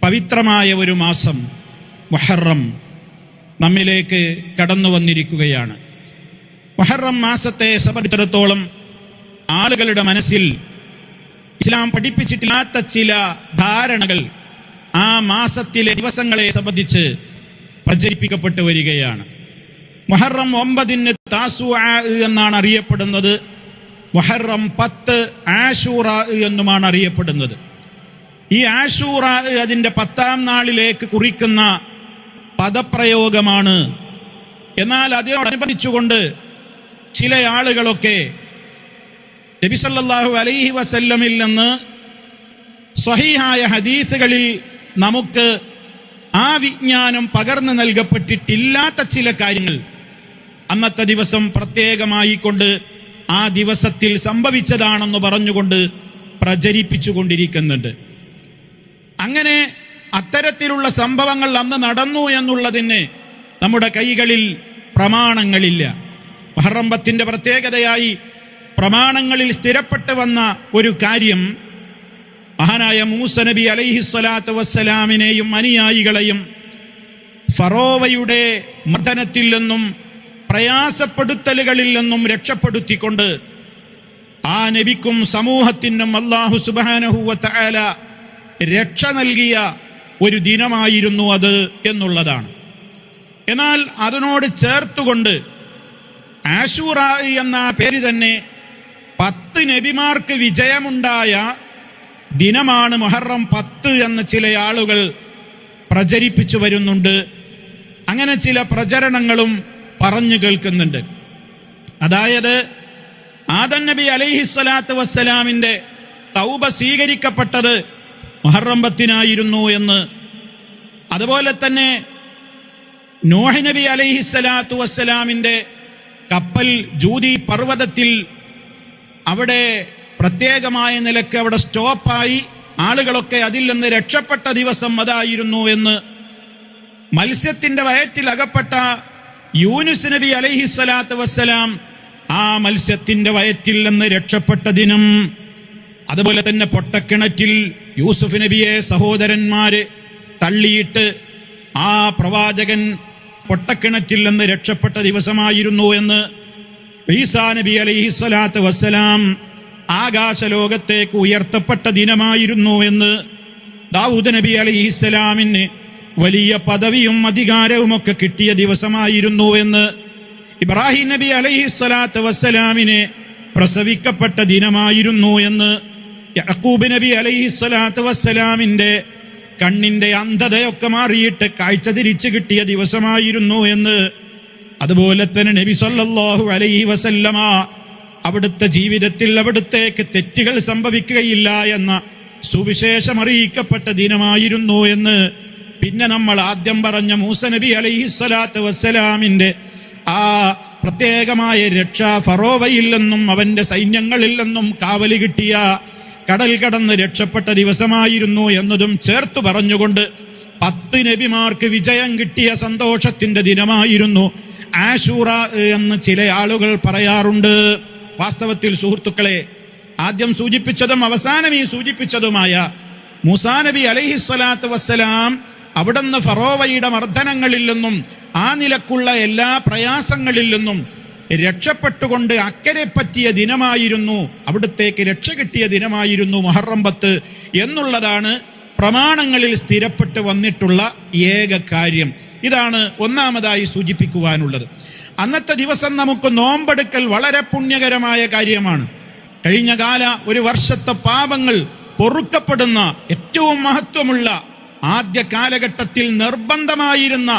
പവിത്രമായ ഒരു മാസം മുഹറം നമ്മിലേക്ക് കടന്നു വന്നിരിക്കുകയാണ്. മുഹറം മാസത്തെ സംബന്ധിച്ചിടത്തോളം ആളുകളുടെ മനസ്സിൽ ഇസ്ലാം പഠിപ്പിച്ചിട്ടില്ലാത്ത ചില ധാരണകൾ ആ മാസത്തിലെ ദിവസങ്ങളെ സംബന്ധിച്ച് പ്രചരിപ്പിക്കപ്പെട്ടു വരികയാണ്. മുഹറം 9 താസുആ എന്നാണ് അറിയപ്പെടുന്നത്. മുഹറം 10 ആശൂറാ എന്നുമാണ് അറിയപ്പെടുന്നത്. ഈ ആശൂറാ അതിൻ്റെ 10ാം നാളിലേക്ക് കുറിക്കുന്ന പദപ്രയോഗമാണ്. എന്നാൽ അതിനോടനുബന്ധിച്ചുകൊണ്ട് ചില ആളുകളൊക്കെ നബി സല്ലല്ലാഹു അലൈഹി വസല്ലമിൽ നിന്ന് സ്വഹീഹായ ഹദീസുകളിൽ നമുക്ക് ആ വിജ്ഞാനം പകർന്നു നൽകപ്പെട്ടിട്ടില്ലാത്ത ചില കാര്യങ്ങൾ അന്നത്തെ ദിവസം പ്രത്യേകമായി കൊണ്ട് ആ ദിവസത്തിൽ സംഭവിച്ചതാണെന്ന് പറഞ്ഞുകൊണ്ട് പ്രചരിപ്പിച്ചുകൊണ്ടിരിക്കുന്നുണ്ട്. അങ്ങനെ അത്തരത്തിലുള്ള സംഭവങ്ങൾ അന്ന് നടന്നു എന്നുള്ളതിന് നമ്മുടെ കൈകളിൽ പ്രമാണങ്ങളില്ല. മുഹറം 10 പ്രത്യേകതയായി പ്രമാണങ്ങളിൽ സ്ഥിരപ്പെട്ടു വന്ന ഒരു കാര്യം, മഹാനായ മൂസ നബി അലൈഹിസ്സലാത്തു വസ്സലാമിനെയും അനുയായികളെയും ഫറോവയുടെ മർദ്ദനത്തിൽ നിന്നും പ്രയാസപ്പെടുത്തലുകളിൽ നിന്നും രക്ഷപ്പെടുത്തിക്കൊണ്ട് ആ നബിക്കും സമൂഹത്തിനും അല്ലാഹു സുബ്ഹാനഹു വ തആല രക്ഷ നൽകിയ ഒരു ദിനമായിരുന്നു അത് എന്നുള്ളതാണ്. എന്നാൽ അതിനോട് ചേർത്തുകൊണ്ട് ആശൂറാ എന്ന പേര് തന്നെ 10 നബിമാർക്ക് വിജയമുണ്ടായ ദിനമാണ് മുഹറം 10 എന്ന് ചില ആളുകൾ പ്രചരിപ്പിച്ചു വരുന്നുണ്ട്. അങ്ങനെ ചില പ്രചരണങ്ങളും പറഞ്ഞു കേൾക്കുന്നുണ്ട്. അതായത് ആദം നബി അലൈഹിസ്സലാത്തു വസ്സലാമിൻ്റെ തൗബ സ്വീകരിക്കപ്പെട്ടത് മുഹറം 10 എന്ന്, അതുപോലെ തന്നെ നോഹ് നബി അലൈഹിസ്സലാത്തു വസ്സലാമിൻ്റെ കപ്പൽ ജൂദി പർവ്വതത്തിൽ അവിടെ പ്രത്യേകമായ നിലക്ക് അവിടെ സ്റ്റോപ്പായി ആളുകളൊക്കെ അതിൽ നിന്ന് രക്ഷപ്പെട്ട ദിവസം അതായിരുന്നു എന്ന്, മത്സ്യത്തിൻ്റെ വയറ്റിൽ അകപ്പെട്ട യൂനുസ് നബി അലൈഹിസ്സലാത്തു വസ്സലാം ആ മത്സ്യത്തിൻ്റെ വയറ്റിൽ നിന്ന് രക്ഷപ്പെട്ട ദിനം, അതുപോലെ തന്നെ പൊട്ടക്കിണറ്റിൽ യൂസുഫ് നബിയെ സഹോദരന്മാര് തള്ളിയിട്ട് ആ പ്രവാചകൻ പൊട്ടക്കിണറ്റിൽ നിന്ന് രക്ഷപ്പെട്ട ദിവസമായിരുന്നു എന്ന്, ഈസാ നബി അലൈഹിസ്സലാത്തു വസ്സലാം ആകാശലോകത്തേക്ക് ഉയർത്തപ്പെട്ട ദിനമായിരുന്നു എന്ന്, ദാവൂദ് നബി അലൈഹിസ്സലാമിന് വലിയ പദവിയും അധികാരവുമൊക്കെ കിട്ടിയ ദിവസമായിരുന്നു എന്ന്, ഇബ്രാഹിം നബി അലൈഹിസ്സലാത്തു വസ്സലാമിനെ പ്രസവിക്കപ്പെട്ട ദിനമായിരുന്നു എന്ന്, യാക്കൂബ് നബി അലൈഹിസ്സലാത്തു വസ്സലാമിൻ്റെ കണ്ണിൻ്റെ അന്ധതയൊക്കെ മാറിയിട്ട് കാഴ്ച തിരിച്ചു കിട്ടിയ ദിവസമായിരുന്നു എന്ന്, അതുപോലെ തന്നെ നബി സല്ലല്ലാഹു അലൈഹി വസല്ലമ അവിടുത്തെ ജീവിതത്തിൽ അവിടുത്തേക്ക് തെറ്റുകൾ സംഭവിക്കുകയില്ല എന്ന സുവിശേഷം അറിയിക്കപ്പെട്ട ദിനമായിരുന്നു എന്ന്, പിന്നെ നമ്മൾ ആദ്യം പറഞ്ഞ മൂസ നബി അലൈഹിസ്സലാത്തു വസ്സലാമിൻ്റെ ആ പ്രത്യേകമായ രക്ഷ ഫറോവയിൽ നിന്നും അവൻ്റെ സൈന്യങ്ങളിൽ നിന്നും കാവല് കിട്ടിയ കടൽ കടന്ന് രക്ഷപ്പെട്ട ദിവസമായിരുന്നു എന്നതും ചേർത്ത് പറഞ്ഞുകൊണ്ട് 10 നബിമാർക്ക് വിജയം കിട്ടിയ സന്തോഷത്തിന്റെ ദിനമായിരുന്നു ആശൂറാ എന്ന് ചില ആളുകൾ പറയാറുണ്ട്. വാസ്തവത്തിൽ സുഹൃത്തുക്കളെ, ആദ്യം സൂചിപ്പിച്ചതും അവസാനം ഈ സൂചിപ്പിച്ചതുമായ മൂസാ നബി അലൈഹിസ്സലാത്തു വസ്സലാം അവിടുന്ന് ഫറോവയുടെ മർദ്ദനങ്ങളിൽ നിന്നും ആ നിലക്കുള്ള എല്ലാ പ്രയാസങ്ങളിൽ നിന്നും രക്ഷപ്പെട്ടുകൊണ്ട് അക്കരെ പറ്റിയ ദിനമായിരുന്നു, അവിടുത്തേക്ക് രക്ഷ കിട്ടിയ ദിനമായിരുന്നു മുഹറം 10 എന്നുള്ളതാണ് പ്രമാണങ്ങളിൽ സ്ഥിരപ്പെട്ട് വന്നിട്ടുള്ള ഏക കാര്യം. ഇതാണ് ഒന്നാമതായി സൂചിപ്പിക്കുവാനുള്ളത്. അന്നത്തെ ദിവസം നമുക്ക് നോമ്പെടുക്കൽ വളരെ പുണ്യകരമായ കാര്യമാണ്. കഴിഞ്ഞ കാല ഒരു വർഷത്തെ പാപങ്ങൾ പൊറുക്കപ്പെടുന്ന ഏറ്റവും മഹത്വമുള്ള ആദ്യ കാലഘട്ടത്തിൽ നിർബന്ധമായിരുന്ന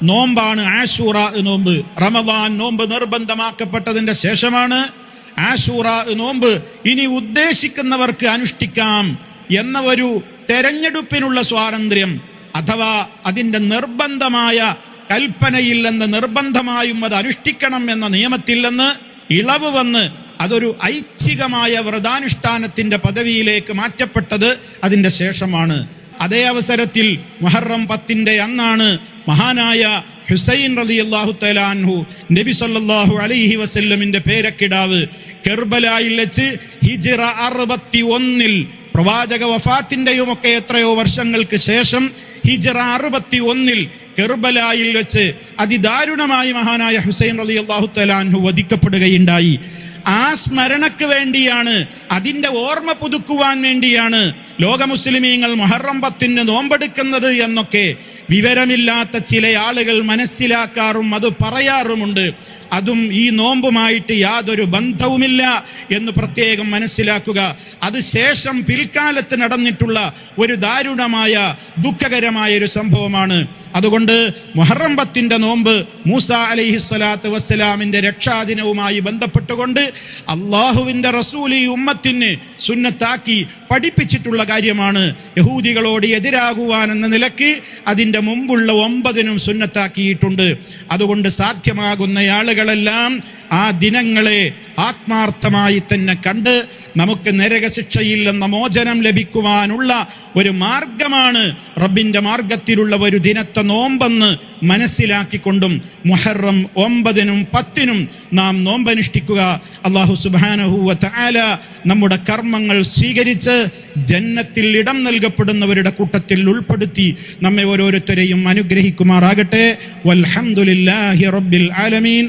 നോമ്പാണ് ആശൂറാ നോമ്പ്. റമദാൻ നോമ്പ് നിർബന്ധമാക്കപ്പെട്ടതിന്റെ ശേഷമാണ് ആശൂറാ നോമ്പ് ഇനി ഉദ്ദേശിക്കുന്നവർക്ക് അനുഷ്ഠിക്കാം എന്ന ഒരു തെരഞ്ഞെടുപ്പിനുള്ള സ്വാതന്ത്ര്യം, അഥവാ അതിൻ്റെ നിർബന്ധമായ കൽപ്പനയിൽ നിന്ന് നിർബന്ധമായും അത് അനുഷ്ഠിക്കണം എന്ന നിയമത്തിൽ നിന്ന് ഇളവ് വന്ന് അതൊരു ഐച്ഛികമായ വ്രതാനുഷ്ഠാനത്തിന്റെ പദവിയിലേക്ക് മാറ്റപ്പെട്ടത് അതിൻ്റെ ശേഷമാണ്. അതേ അവസരത്തിൽ മുഹറം 10 അന്നാണ് മഹാനായ ഹുസൈൻ റളിയല്ലാഹു തആല അൻഹു നബി സല്ലല്ലാഹു അലൈഹി വസല്ലമിന്റെ പേരക്കിടാവ് കെർബലായിൽ വെച്ച് ഹിജ്റ 61 പ്രവാചക വഫാത്തിന്റെയും ഒക്കെ എത്രയോ വർഷങ്ങൾക്ക് ശേഷം ഹിജ്റ 61 കെർബലായിൽ വെച്ച് അതിദാരുണമായി മഹാനായ ഹുസൈൻ റളിയല്ലാഹു തആല അൻഹു വധിക്കപ്പെടുകയുണ്ടായി. ആ സ്മരണക്ക് വേണ്ടിയാണ്, അതിന്റെ ഓർമ്മ പുതുക്കുവാൻ വേണ്ടിയാണ് ലോക മുസ്ലിമീങ്ങൾ മുഹറം 10 നോമ്പെടുക്കുന്നത് എന്നൊക്കെ വിവരമില്ലാത്ത ചില ആളുകൾ മനസ്സിലാക്കാറും അത് പറയാറുമുണ്ട്. അതും ഈ നോമ്പുമായിട്ട് യാതൊരു ബന്ധവുമില്ല എന്ന് പ്രത്യേകം മനസ്സിലാക്കുക. അത് ശേഷം പിൽക്കാലത്ത് നടന്നിട്ടുള്ള ഒരു ദാരുണമായ ദുഃഖകരമായ ഒരു സംഭവമാണ്. അതുകൊണ്ട് മുഹറം 10 നോമ്പ് മൂസാ അലൈഹിസ്സലാത്തു വസ്സലാമിന്റെ രക്ഷാദിനവുമായി ബന്ധപ്പെട്ടുകൊണ്ട് അള്ളാഹുവിന്റെ റസൂൽ ഈ ഉമ്മത്തിന് സുന്നത്താക്കി പഠിപ്പിച്ചിട്ടുള്ള കാര്യമാണ്. യഹൂദികളോട് എതിരാകുവാൻ എന്ന നിലയ്ക്ക് അതിന്റെ മുമ്പുള്ള 9 സുന്നത്താക്കിയിട്ടുണ്ട്. അതുകൊണ്ട് സാധ്യമാകുന്ന ആളുകളെല്ലാം ആ ദിനങ്ങളെ ആത്മാർത്ഥമായി തന്നെ കണ്ട് നമുക്ക് നരകശിക്ഷയിൽ നിന്ന് മോചനം ലഭിക്കുവാനുള്ള ഒരു മാർഗമാണ് റബ്ബിന്റെ മാർഗത്തിലുള്ള ഒരു ദിനത്തെ നോമ്പെന്ന് മനസ്സിലാക്കിക്കൊണ്ടും മുഹറം 9 10 നാം നോമ്പനുഷ്ഠിക്കുക. അല്ലാഹു സുബ്ഹാനഹു വ തആല നമ്മുടെ കർമ്മങ്ങൾ സ്വീകരിച്ച് ജന്നത്തിൽ ഇടം നൽകപ്പെടുന്നവരുടെ കൂട്ടത്തിൽ ഉൾപ്പെടുത്തി നമ്മെ ഓരോരുത്തരെയും അനുഗ്രഹിക്കുമാറാകട്ടെ. വൽഹംദുലില്ലാഹി റബ്ബിൽ ആലമീൻ.